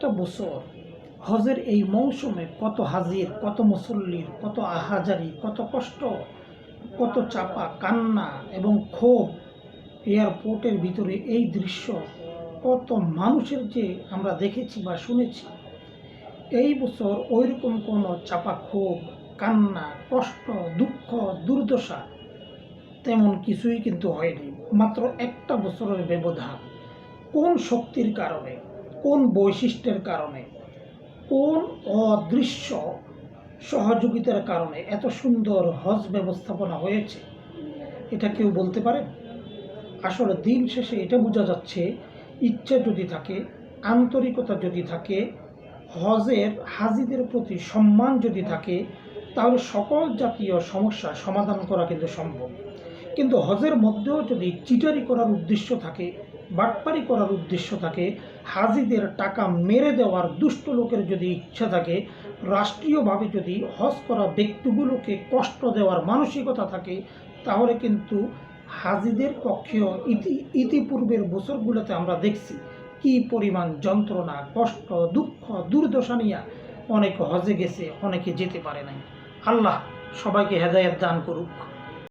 একটা বছর হজের এই মৌসুমে কত হাজির, কত মুসল্লির, কত আহাজারি, কত কষ্ট, কত চাপা কান্না এবং ক্ষোভ। এয়ারপোর্টের ভিতরে এই দৃশ্য কত মানুষের যে আমরা দেখেছি বা শুনেছি। এই বছর ওইরকম কোনো চাপা ক্ষোভ, কান্না, কষ্ট, দুঃখ, দুর্দশা তেমন কিছুই কিন্তু হয়নি। মাত্র একটা বছরের ব্যবধান। কোন শক্তির কারণে, কোন বৈশিষ্ট্যের কারণে, কোন অদৃশ্য সহযোগিতার কারণে এত সুন্দর হজ ব্যবস্থাপনা হয়েছে, এটা কেউ বলতে পারেন? আসলে দিন শেষে এটা বোঝা যাচ্ছে, ইচ্ছা যদি থাকে, আন্তরিকতা যদি থাকে, হজের হাজিদের প্রতি সম্মান যদি থাকে, তাহলে সকল জাতীয় সমস্যা সমাধান করা কিন্তু সম্ভব। কিন্তু হজের মধ্যেও যদি চিটারি করার উদ্দেশ্য থাকে, বাটপারি করার উদ্দেশ্য থাকে, হাজিদের টাকা মেরে দেওয়ার দুষ্ট লোকের যদি ইচ্ছা থাকে, রাষ্ট্রীয়ভাবে যদি হজ করা ব্যক্তিগুলোকে কষ্ট দেওয়ার মানসিকতা থাকে, তাহলে কিন্তু হাজিদের পক্ষেও ইতিপূর্বের বছরগুলোতে আমরা দেখছি কি পরিমাণ যন্ত্রণা, কষ্ট, দুঃখ, দুর্দশা নিয়ে অনেকে হজে গেছে, অনেকে যেতে পারে নাই। আল্লাহ সবাইকে হেদায়েত দান করুক।